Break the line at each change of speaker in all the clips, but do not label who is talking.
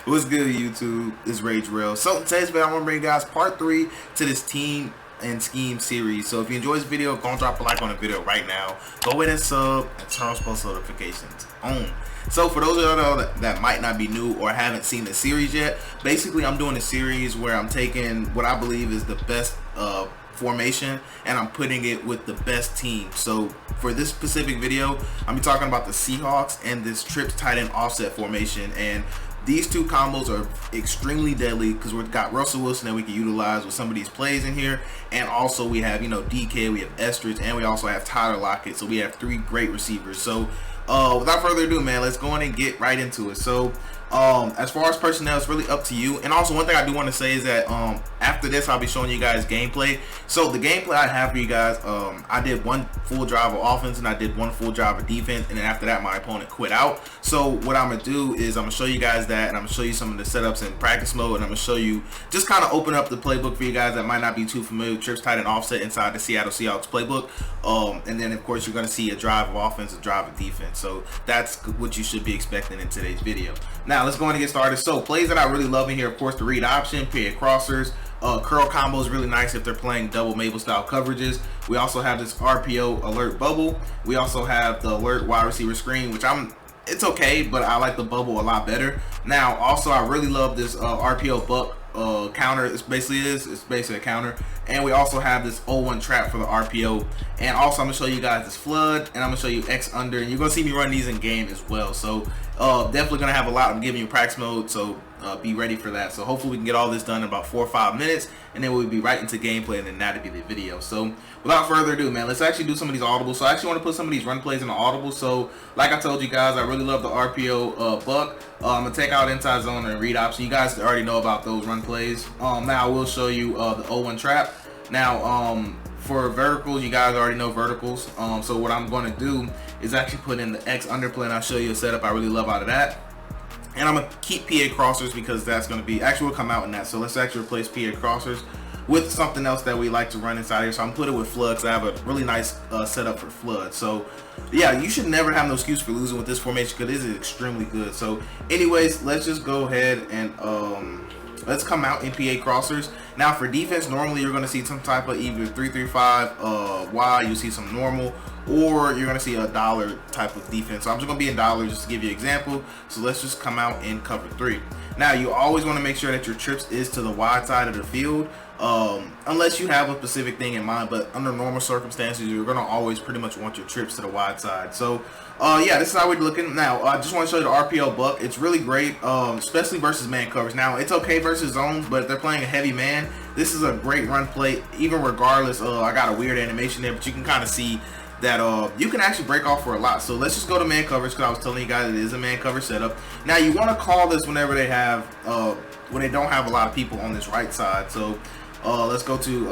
What's good, YouTube? It's Rage Real. So today's video, I'm gonna bring you guys part 3 to this team and scheme series. So if you enjoy this video, go and drop a like on the video right now. Go ahead and sub and turn on post notifications on. So for those of y'all that might not be new or haven't seen the series yet, basically I'm doing a series where I'm taking what I believe is the best formation and I'm putting it with the best team. So for this specific video, I'm talking about the Seahawks and this trips tight end offset formation, and these two combos are extremely deadly because we've got Russell Wilson that we can utilize with some of these plays in here, and also we have, you know, DK, we have Estridge, and we also have Tyler Lockett. So we have 3 great receivers. So without further ado, man, let's go on and get right into it. So as far as personnel, it's really up to you. And also one thing I do want to say is that after this I'll be showing you guys gameplay. So the gameplay I have for you guys, I did 1 full drive of offense and I did 1 full drive of defense, and then after that my opponent quit out. So what I'm gonna do is I'm gonna show you guys that, and I'm gonna show you some of the setups in practice mode, and I'm gonna show you, just kind of open up the playbook for you guys that might not be too familiar with trips tight end offset inside the Seattle Seahawks playbook. And then of course you're gonna see a drive of offense, a drive of defense. So that's what you should be expecting in today's video. Now let's go on and get started. So plays that I really love in here, of course, the read option, period crossers, curl combo is really nice if they're playing double Mabel style coverages. We also have this RPO alert bubble. We also have the alert wide receiver screen, which it's okay, but I like the bubble a lot better. Now also I really love this RPO buck counter. It's basically a counter. And we also have this 0-1 trap for the RPO. And also I'm gonna show you guys this flood, and I'm gonna show you X under, and you're gonna see me run these in game as well. So definitely gonna have a lot. I'm giving you practice mode, so be ready for that. So hopefully we can get all this done in about 4 or 5 minutes, and then we'll be right into gameplay, and then that'll be the video. So without further ado, man, let's actually do some of these audibles. So I actually want to put some of these run plays in the audible. So like I told you guys, I really love the RPO buck. I'm gonna take out inside zone and read option. You guys already know about those run plays. Now I will show you the 0-1 trap. Now for verticals, you guys already know verticals. So what I'm going to do is actually put in the X under play, and I'll show you a setup I really love out of that. And I'm going to keep PA crossers because that's going to be, actually will come out in that. So let's actually replace PA crossers with something else that we like to run inside here. So I'm putting it with flood because I have a really nice setup for flood. So yeah, you should never have no excuse for losing with this formation because it is extremely good. So anyways, let's just go ahead and let's come out in PA crossers. Now for defense, normally you're going to see some type of either 3-3-5 Y, you see some normal, or you're going to see a dollar type of defense. So I'm just going to be in dollar just to give you an example. So let's just come out in cover 3. Now you always want to make sure that your trips is to the wide side of the field, unless you have a specific thing in mind, but under normal circumstances you're going to always pretty much want your trips to the wide side. So yeah, this is how we're looking. Now I just want to show you the RPO buck. It's really great, especially versus man coverage. Now it's okay versus zones, but if they're playing a heavy man, this is a great run play even regardless. I got a weird animation there, but you can kind of see that you can actually break off for a lot. So let's just go to man coverage because I was telling you guys it is a man coverage setup. Now you want to call this whenever they have when they don't have a lot of people on this right side. So let's go to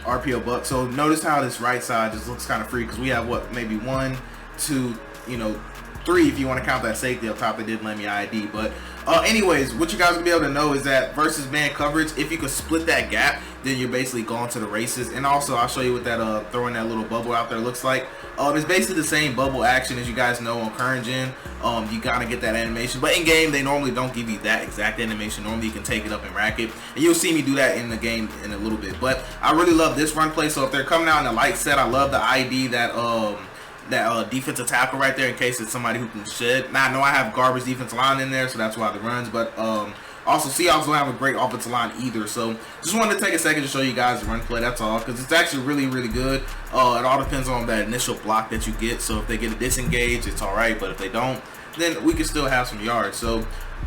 RPO buck. So notice how this right side just looks kind of free because we have what, maybe 1, 2, you know, 3 if you want to count that safety up top. They didn't let me ID, but anyways, what you guys will be able to know is that versus man coverage, if you could split that gap, then you're basically going to the races. And also I'll show you what that throwing that little bubble out there looks like. It's basically the same bubble action as you guys know on current gen. You gotta get that animation, but in game they normally don't give you that exact animation. Normally you can take it up and rack it, and you'll see me do that in the game in a little bit. But I really love this run play. So if they're coming out in a light set, I love the ID that defensive tackle right there in case it's somebody who can shed. Now I know I have garbage defensive line in there, so that's why the runs, but also Seahawks don't have a great offensive line either. So just wanted to take a second to show you guys the run play, that's all, because it's actually really, really good. It all depends on that initial block that you get. So if they get a disengage, it's all right, but if they don't, then we can still have some yards. So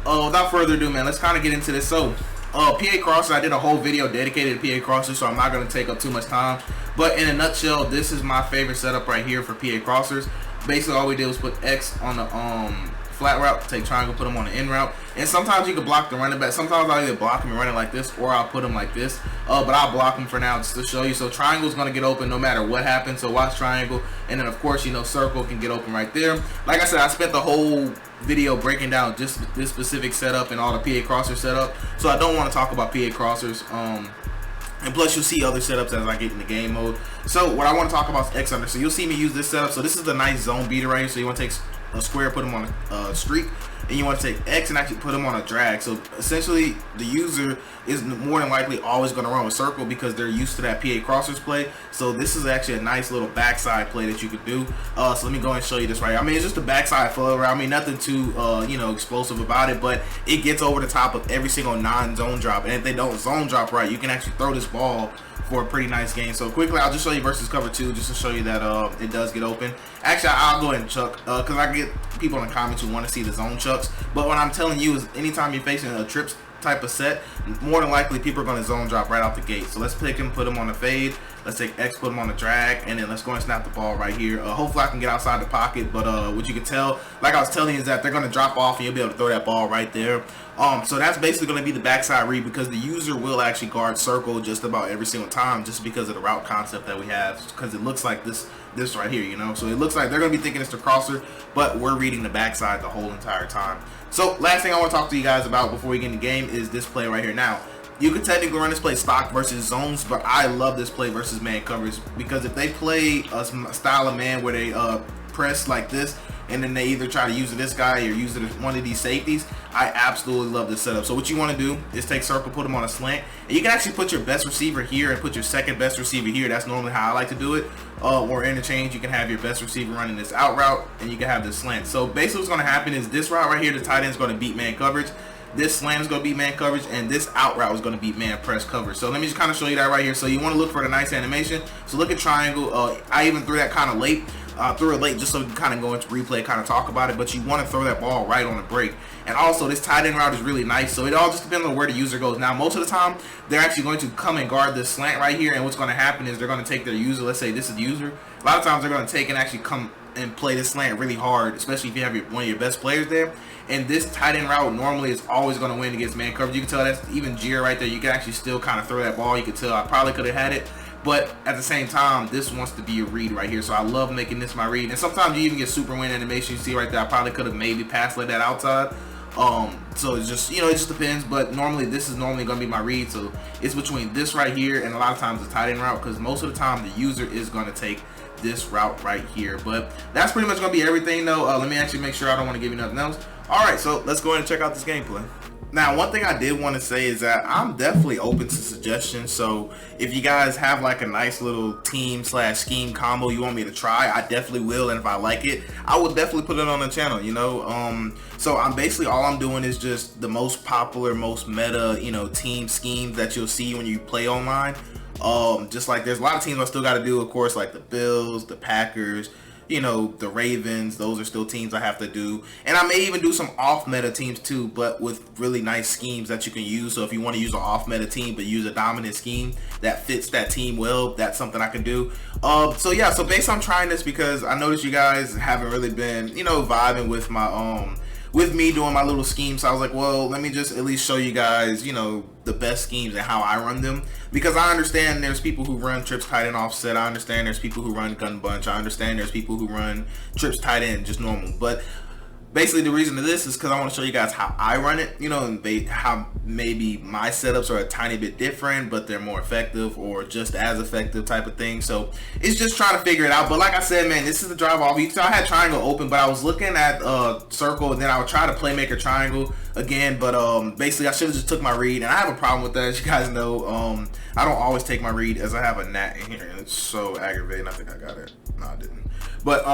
without further ado, man, let's kind of get into this. So PA crosser, I did a whole video dedicated to PA crosser, so I'm not going to take up too much time. But in a nutshell, this is my favorite setup right here for PA crossers. Basically, all we did was put X on the flat route, take triangle, put them on the in route, and sometimes you can block the running back. Sometimes I'll either block him and run it like this, or I'll put him like this. But I'll block him for now just to show you. So triangle is going to get open no matter what happens. So watch triangle, and then of course, you know, circle can get open right there. Like I said, I spent the whole video breaking down just this specific setup and all the PA crosser setup, so I don't want to talk about PA crossers. And plus you'll see other setups as I get in the game mode. So what I want to talk about is X under. So you'll see me use this setup. So this is the nice zone beater right here. So you want to take a square, put them on a streak. and you want to take X and actually put them on a drag. So essentially the user is more than likely always going to run with circle because they're used to that PA crossers play. So this is actually a nice little backside play that you could do. So let me go and show you this right here. I mean, it's just a backside flow around. I mean, nothing too you know, explosive about it, but it gets over the top of every single non-zone drop. And if they don't zone drop right, you can actually throw this ball for a pretty nice game. So quickly, I'll just show you versus cover 2 just to show you that it does get open. Actually, I'll go ahead and chuck because I get people in the comments who want to see the zone chucks. But what I'm telling you is anytime you're facing a trips type of set, more than likely people are going to zone drop right out the gate. So let's pick him, put him on the fade. Let's take X, put him on the drag, and then let's go and snap the ball right here. Hopefully I can get outside the pocket, but what you can tell, like I was telling you, is that they're going to drop off and you'll be able to throw that ball right there. So that's basically going to be the backside read because the user will actually guard circle just about every single time just because of the route concept that we have, because it looks like this right here, you know. So it looks like they're going to be thinking it's the crosser, but we're reading the backside the whole entire time. So last thing I want to talk to you guys about before we get in the game is this play right here. Now, you could technically run this play stock versus zones, but I love this play versus man coverage because if they play a style of man where they press like this and then they either try to use this guy or use one of these safeties, I absolutely love this setup. So what you want to do is take circle, put them on a slant, and you can actually put your best receiver here and put your second best receiver here. That's normally how I like to do it. Or interchange, you can have your best receiver running this out route and you can have this slant. So basically what's going to happen is this route right here, the tight end is going to beat man coverage. This slant is going to beat man coverage, and this out route is going to beat man press coverage. So let me just kind of show you that right here. So you want to look for the nice animation. So look at triangle. I even threw that kind of late. Threw it late just so we can kind of go into replay, kind of talk about it. But you want to throw that ball right on the break. And also this tight end route is really nice. So it all just depends on where the user goes. Now most of the time they're actually going to come and guard this slant right here. And what's going to happen is they're going to take their user. Let's say this is the user. A lot of times they're going to take and actually come and play this slant really hard, especially if you have one of your best players there. And this tight end route normally is always going to win against man coverage. You can tell that's even Jir right there. You can actually still kind of throw that ball. You can tell I probably could have had it, but at the same time, this wants to be a read right here. So I love making this my read. And sometimes you even get super win animation. You see right there, I probably could have maybe passed let that outside. So it's just, you know, it just depends. But normally this is normally going to be my read. So it's between this right here and a lot of times the tight end route, because most of the time the user is going to take this route right here. But that's pretty much going to be everything though. Let me actually make sure I don't want to give you nothing else. Alright, so let's go ahead and check out this gameplay. Now, one thing I did want to say is that I'm definitely open to suggestions. So if you guys have like a nice little team / scheme combo you want me to try, I definitely will. And if I like it, I will definitely put it on the channel, you know. So I'm basically, all I'm doing is just the most popular, most meta, you know, team schemes that you'll see when you play online. Just like there's a lot of teams I still got to do, of course, like the Bills, the Packers, you know, the Ravens. Those are still teams I have to do, and I may even do some off meta teams too, but with really nice schemes that you can use. So if you want to use an off meta team but use a dominant scheme that fits that team well, that's something I can do. So yeah, so basically I'm trying this because I noticed you guys haven't really been, you know, vibing with my with me doing my little schemes. So I was like, well, let me just at least show you guys, you know, the best schemes and how I run them, because I understand there's people who run trips tight end offset. I understand there's people who run gun bunch. I understand there's people who run trips tight end just normal. But basically the reason of this is because I want to show you guys how I run it, you know, and how maybe my setups are a tiny bit different, but they're more effective or just as effective type of thing. So it's just trying to figure it out. But like I said, man, this is the drive off. You saw I had triangle open, but I was looking at circle, and then I would try to playmaker triangle again. But basically I should have just took my read, and I have a problem with that, as you guys know. I don't always take my read, as I have a gnat in here, and it's so aggravating. I think I got it. No, I didn't. But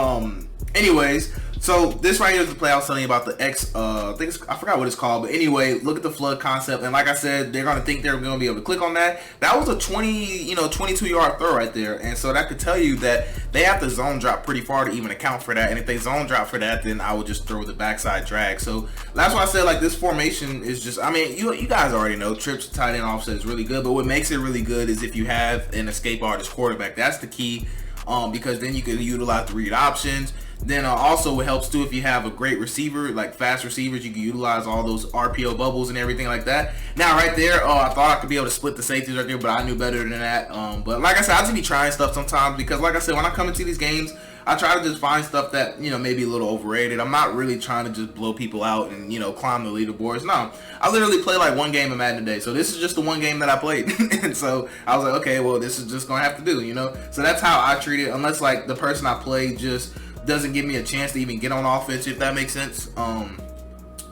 anyways, so this right here is the play I was telling you about, the X, I forgot what it's called, but anyway, look at the flood concept, and like I said, they're gonna think they're gonna be able to click on that. That was a 22-yard throw right there, and so that could tell you that they have to zone drop pretty far to even account for that. And if they zone drop for that, then I would just throw the backside drag. So that's why I said, like, this formation is just, I mean, you guys already know trips tight end offset is really good, but what makes it really good is if you have an escape artist quarterback. That's the key. Because then you can utilize the read options. Then also it helps too if you have a great receiver, like fast receivers. You can utilize all those RPO bubbles and everything like that. Now right there, I thought I could be able to split the safeties right there, but I knew better than that. But like I said, I just be trying stuff sometimes, because like I said, when I come into these games, I try to just find stuff that, you know, maybe a little overrated. I'm not really trying to just blow people out and, you know, climb the leaderboards. No, I literally play like one game of Madden a day. So this is just the one game that I played. And so I was like, okay, well, this is just going to have to do, you know. So that's how I treat it, unless like the person I play just doesn't give me a chance to even get on offense, if that makes sense.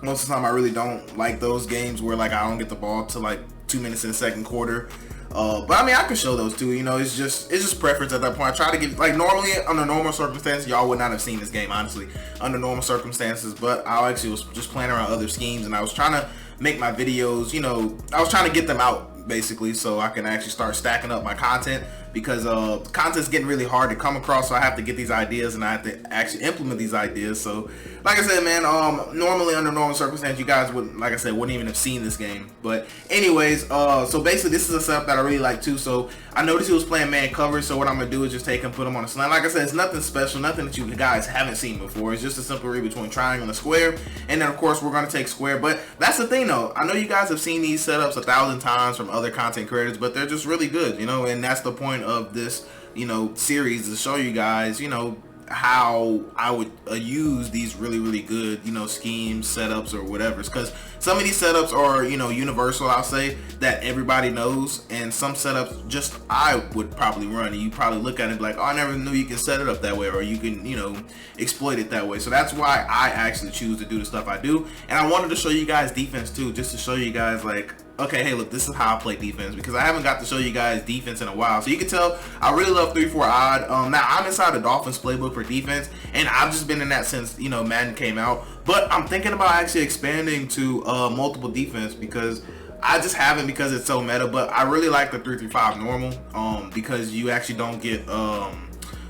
Most of the time I really don't like those games where like I don't get the ball to like 2 minutes in the second quarter. But I mean, I can show those too. You know, it's just preference at that point. I try to get, like, normally under normal circumstances, y'all would not have seen this game, honestly, under normal circumstances. But I actually was just playing around other schemes, and I was trying to make my videos, you know, I was trying to get them out basically so I can actually start stacking up my content, because content's getting really hard to come across. So I have to get these ideas and I have to actually implement these ideas. So like I said, man, normally under normal circumstances, you guys would, like I said, wouldn't even have seen this game. But anyways, so basically this is a setup that I really like too. So I noticed he was playing man coverage, so what I'm gonna do is just take him, put him on a slant. Like I said, it's nothing special, nothing that you guys haven't seen before. It's just a simple read between triangle and square, and then of course we're gonna take square. But that's the thing though, I know you guys have seen these setups 1,000 times from other content creators, but they're just really good, you know, and that's the point of this, you know, series, to show you guys, you know, how I would use these really good, you know, schemes, setups, or whatever. Because some of these setups are, you know, universal, I'll say, that everybody knows, and some setups just I would probably run, and you probably look at it like, oh, I never knew you can set it up that way, or you can, you know, exploit it that way. So that's why I actually choose to do the stuff I do. And I wanted to show you guys defense too, just to show you guys, like, okay, hey, look, this is how I play defense, because I haven't got to show you guys defense in a while. So you can tell I really love 3-4 odd. Now I'm inside the Dolphins playbook for defense, and I've just been in that since, you know, Madden came out. But I'm thinking about actually expanding to multiple defense, because I just haven't, because it's so meta. But I really like the 3-3-5 normal, because you actually don't get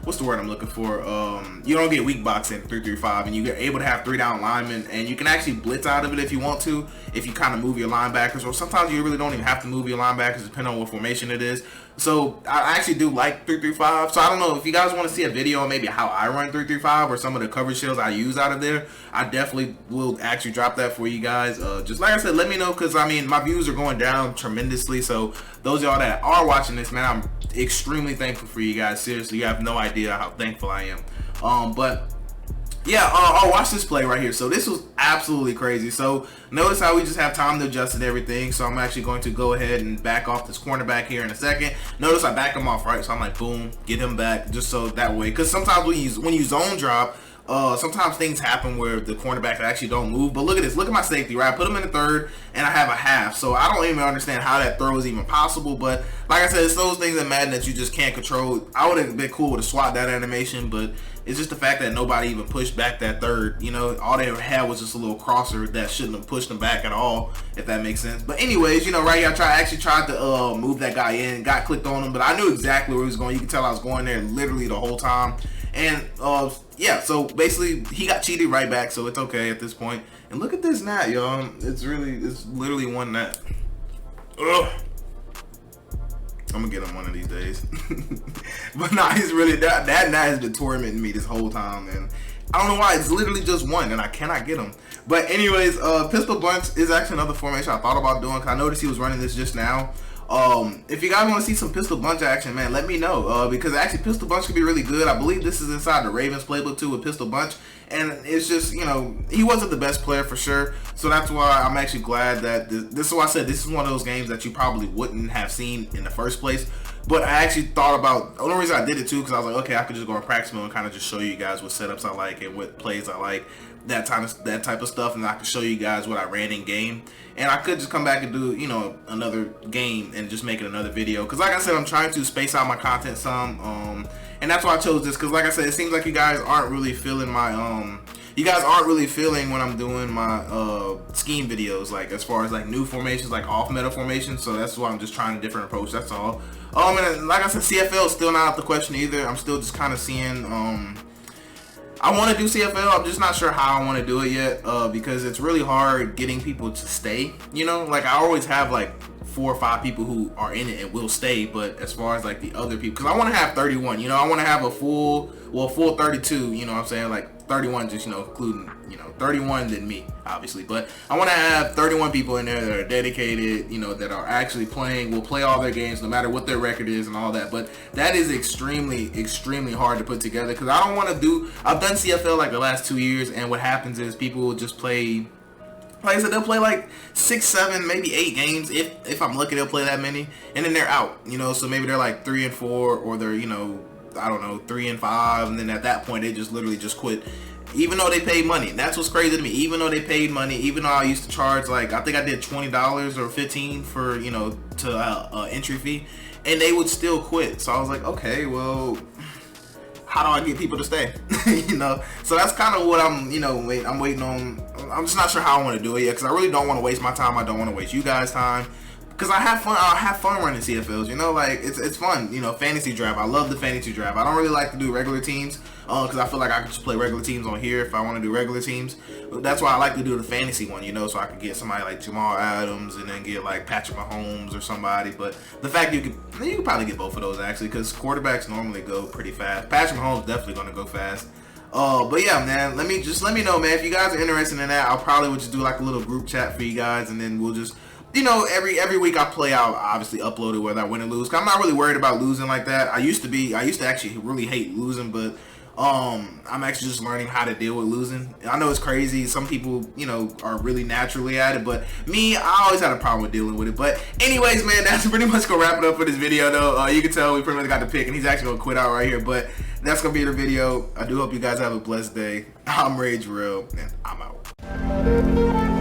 what's the word I'm looking for? You don't get weak box in 3-3-5, and you're able to have 3 down linemen, and you can actually blitz out of it if you want to, if you kind of move your linebackers, or sometimes you really don't even have to move your linebackers depending on what formation it is. So I actually do like 3-3-5. So I don't know if you guys want to see a video on maybe how I run 3-3-5 or some of the coverage skills I use out of there. I definitely will actually drop that for you guys. Just like I said, let me know, because I mean, my views are going down tremendously. So those of y'all that are watching this, man, I'm extremely thankful for you guys. Seriously, you have no idea how thankful I am. But yeah, I'll watch this play right here. So this was absolutely crazy. So notice how we just have time to adjust and everything. So I'm actually going to go ahead and back off this cornerback here in a second. Notice I back him off, right? So I'm like, boom, get him back, just so that way. Because sometimes when you zone drop, sometimes things happen where the cornerbacks actually don't move. But look at this. Look at my safety, right? I put him in the third, and I have a half. So I don't even understand how that throw is even possible. But like I said, it's those things in Madden that you just can't control. I would have been cool to swap that animation, but it's just the fact that nobody even pushed back that third. You know, all they had was just a little crosser that shouldn't have pushed them back at all, if that makes sense. But anyways, you know, right here, I actually tried to move that guy in, got clicked on him, but I knew exactly where he was going. You can tell I was going there literally the whole time. And yeah, so basically he got cheated right back, so it's okay at this point. And look at this gnat, y'all. It's literally one gnat. Ugh. I'm gonna get him one of these days. But nah, he's really, that gnat has been tormenting me this whole time, and I don't know why. It's literally just one, and I cannot get him. But anyways, pistol bunch is actually another formation I thought about doing, because I noticed he was running this just now. If you guys want to see some pistol bunch action, man, let me know, because actually pistol bunch could be really good. I believe this is inside the Ravens playbook too, with pistol bunch, and it's just, you know, he wasn't the best player for sure, so that's why I'm actually glad that this is why I said this is one of those games that you probably wouldn't have seen in the first place. But I actually thought about, the only reason I did it too, because I was like, okay, I could just go in practice mode and kind of just show you guys what setups I like and what plays I like, that type of stuff, and I could show you guys what I ran in game. And I could just come back and do, you know, another game and just make it another video, because like I said, I'm trying to space out my content some, and that's why I chose this, because like I said, it seems like you guys aren't really feeling my when I'm doing my scheme videos, like as far as like new formations, like off meta formations. So that's why I'm just trying a different approach, that's all. And like I said, CFL is still not out the question either. I'm still just kind of seeing, I want to do CFL. I'm just not sure how I want to do it yet, because it's really hard getting people to stay. You know, like I always have like 4 or 5 people who are in it and will stay, but as far as like the other people, because I want to have 31. You know, I want to have a full 32. You know what I'm saying? Like 31, just, you know, including, you know, 31 than me, obviously. But I want to have 31 people in there that are dedicated, you know, that are actually playing, will play all their games no matter what their record is and all that. But that is extremely hard to put together, because I don't want to do, I've done CFL like the last 2 years, and what happens is people will just play, like I said, they'll play like 6, 7, maybe 8 games. If I'm lucky, they'll play that many, and then they're out, you know. So maybe they're like 3 and 4, or they're, you know, I don't know, 3 and 5, and then at that point they just literally just quit. even though they paid money. That's what's crazy to me. Even though they paid money, even though I used to charge, like, I think I did $20 or $15 for, you know, to entry fee, and they would still quit. So I was like, okay, well, how do I get people to stay? You know, so that's kind of what I'm, you know, I'm waiting on. I'm just not sure how I want to do it yet, because I really don't want to waste my time. I don't want to waste you guys' time, because I have fun running CFLs, you know, like, it's fun, you know. Fantasy draft, I love the fantasy draft. I don't really like to do regular teams, because I feel like I can just play regular teams on here if I want to do regular teams. But that's why I like to do the fantasy one, you know, so I could get somebody like Jamal Adams and then get like Patrick Mahomes or somebody. But the fact you could probably get both of those, actually, because quarterbacks normally go pretty fast. Patrick Mahomes definitely going to go fast. But yeah, man, let me know, man, if you guys are interested in that. I'll probably would just do like a little group chat for you guys, and then we'll just, you know, every week I play, I'll obviously upload it whether I win or lose. 'Cause I'm not really worried about losing like that. I used to actually really hate losing, but I'm actually just learning how to deal with losing. I know it's crazy. Some people, you know, are really naturally at it, but me, I always had a problem with dealing with it. But anyways, man, that's pretty much gonna wrap it up for this video, though. You can tell we pretty much got the pick, and he's actually gonna quit out right here. But that's gonna be the video. I do hope you guys have a blessed day. I'm Rage Real, and I'm out.